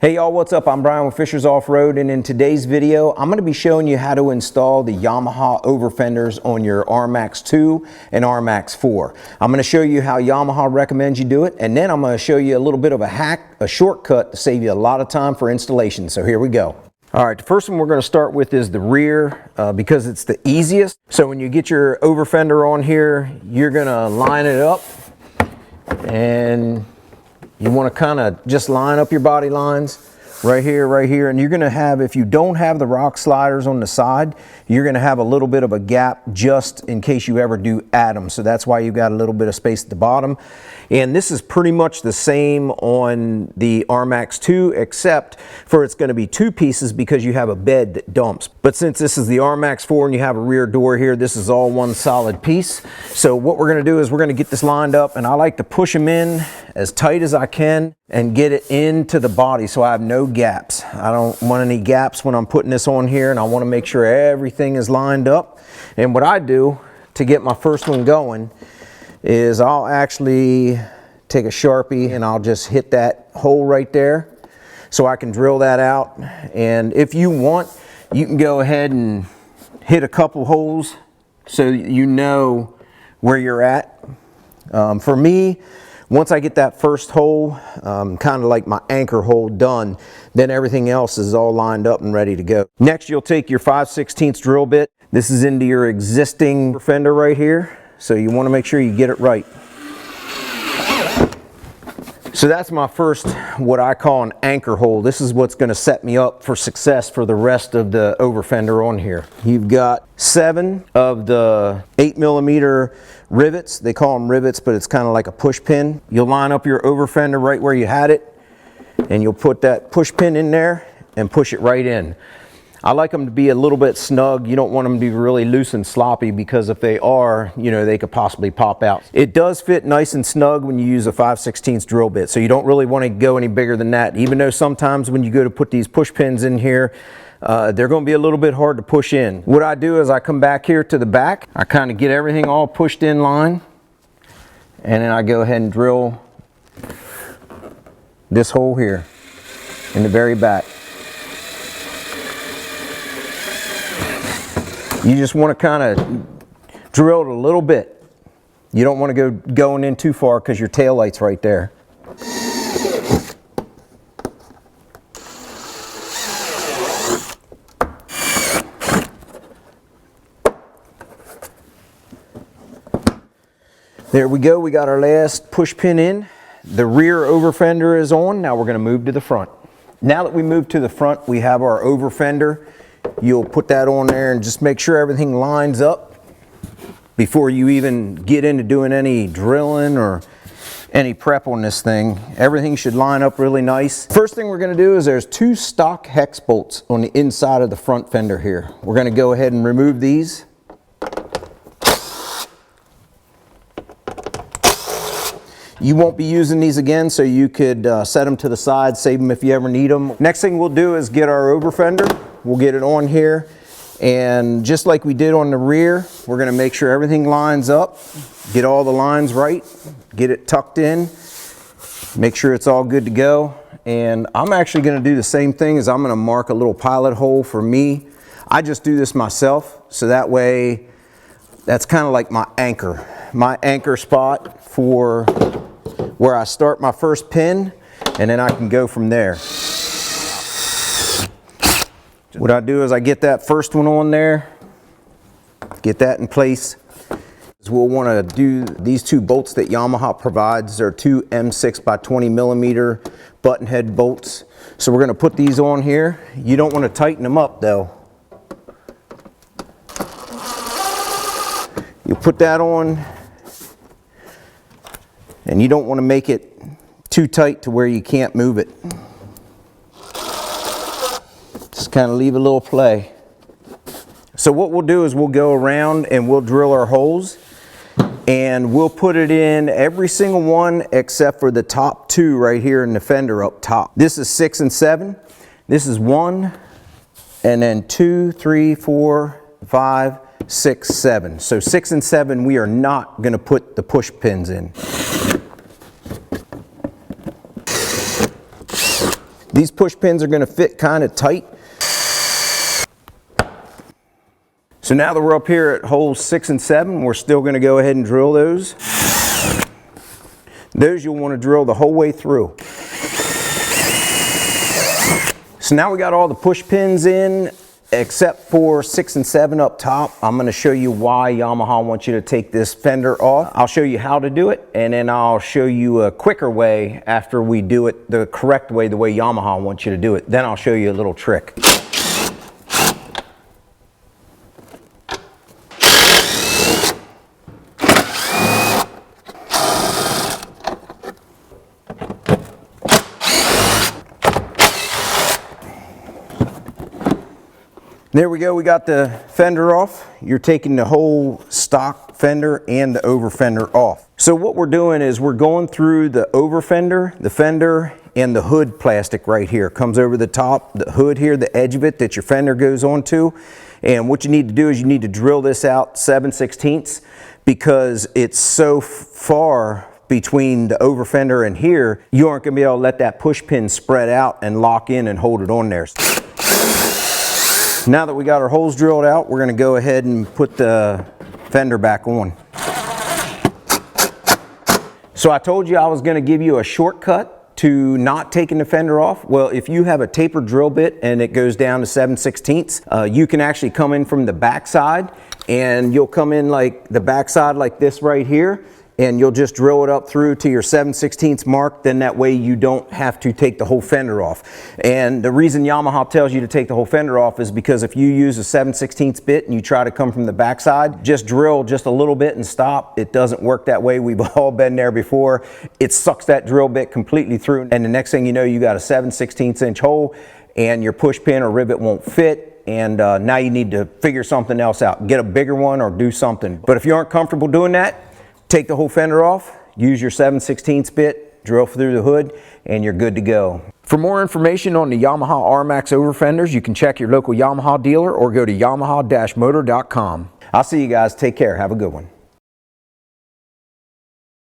Hey y'all, what's up? I'm Brian with Fishers Off-Road, and in today's video I'm going to be showing you how to install the Yamaha Overfenders on your RMAX 2 and RMAX 4. I'm going to show you how Yamaha recommends you do it, and then I'm going to show you a little bit of a hack, a shortcut to save you a lot of time for installation. So here we go. Alright, the first one we're going to start with is the rear because it's the easiest. So when you get your overfender on here, you're going to line it up, and you want to kind of just line up your body lines right here, and you're going to have, if you don't have the rock sliders on the side, you're going to have a little bit of a gap just in case you ever do add them. So that's why you've got a little bit of space at the bottom. And this is pretty much the same on the RMAX 2, except for it's going to be two pieces because you have a bed that dumps. But since this is the RMAX 4 and you have a rear door here, this is all one solid piece. So what we're going to do is we're going to get this lined up, and I like to push them in as tight as I can and get it into the body so I have no gaps. I don't want any gaps when I'm putting this on here, and I want to make sure everything is lined up. And what I do to get my first one going is I'll actually take a Sharpie and I'll just hit that hole right there so I can drill that out. And if you want, you can go ahead and hit a couple holes so you know where you're at. For me, once I get that first hole, kind of like my anchor hole done, then everything else is all lined up and ready to go. Next, you'll take your 5/16 drill bit. This is into your existing fender right here, so you want to make sure you get it right. So that's my first, what I call an anchor hole. This is what's going to set me up for success for the rest of the overfender on here. You've got 7 of the 8mm rivets. They call them rivets, but it's kind of like a push pin. You'll line up your overfender right where you had it, and you'll put that push pin in there and push it right in. I like them to be a little bit snug. You don't want them to be really loose and sloppy, because if they are, you know, they could possibly pop out. It does fit nice and snug when you use a 5/16 drill bit, so you don't really want to go any bigger than that, even though sometimes when you go to put these push pins in here, they're going to be a little bit hard to push in. What I do is I come back here to the back, I kind of get everything all pushed in line, and then I go ahead and drill this hole here in the very back. You just want to kind of drill it a little bit. You don't want to go going in too far because your tail light's right there. There we go, we got our last push pin in. The rear overfender is on. Now we're going to move to the front. Now that we move to the front, we have our overfender. You'll put that on there and just make sure everything lines up before you even get into doing any drilling or any prep on this thing. Everything should line up really nice. First thing we're going to do is there's 2 stock hex bolts on the inside of the front fender here. We're going to go ahead and remove these. You won't be using these again, so you could set them to the side, save them if you ever need them. Next thing we'll do is get our overfender. We'll get it on here, and just like we did on the rear, we're going to make sure everything lines up, get all the lines right, get it tucked in, make sure it's all good to go. And I'm actually going to do the same thing, as I'm going to mark a little pilot hole for me. I just do this myself, so that way that's kind of like my anchor spot for where I start my first pin, and then I can go from there. What I do is I get that first one on there, get that in place. We'll want to do these 2 bolts that Yamaha provides. They're 2 M6x20mm button head bolts. So we're going to put these on here. You don't want to tighten them up though. You put that on, and you don't want to make it too tight to where you can't move it. Just kind of leave a little play. So what we'll do is we'll go around and we'll drill our holes, and we'll put it in every single one except for the top 2 right here in the fender up top. This is 6 and 7. This is 1, and then 2, 3, 4, 5, 6, 7. So 6 and 7 we are not going to put the push pins in. These push pins are going to fit kind of tight. So now that we're up here at holes 6 and 7, we're still going to go ahead and drill those. Those you'll want to drill the whole way through. So now we got all the push pins in except for 6 and 7 up top. I'm going to show you why Yamaha wants you to take this fender off. I'll show you how to do it, and then I'll show you a quicker way after we do it the correct way, the way Yamaha wants you to do it. Then I'll show you a little trick. There we go, we got the fender off. You're taking the whole stock fender and the over fender off. So what we're doing is we're going through the over fender, the fender, and the hood plastic right here. Comes over the top, the hood here, the edge of it that your fender goes onto. And what you need to do is you need to drill this out 7/16 because it's so far between the over fender and here, you aren't gonna be able to let that push pin spread out and lock in and hold it on there. Now that we got our holes drilled out, we're going to go ahead and put the fender back on. So I told you I was going to give you a shortcut to not taking the fender off. Well, if you have a taper drill bit and it goes down to 7/16, you can actually come in from the back side, and you'll come in like the back side like this right here, and you'll just drill it up through to your 7/16 mark. Then that way you don't have to take the whole fender off. And the reason Yamaha tells you to take the whole fender off is because if you use a 7/16 bit and you try to come from the backside, just drill just a little bit and stop. It doesn't work that way. We've all been there before. It sucks that drill bit completely through, and the next thing you know, you got a 7/16 inch hole and your push pin or rivet won't fit. And now you need to figure something else out. Get a bigger one or do something. But if you aren't comfortable doing that, take the whole fender off, use your 7/16 bit, drill through the hood, and you're good to go. For more information on the Yamaha RMAX Overfenders, you can check your local Yamaha dealer or go to yamaha-motor.com. I'll see you guys. Take care. Have a good one.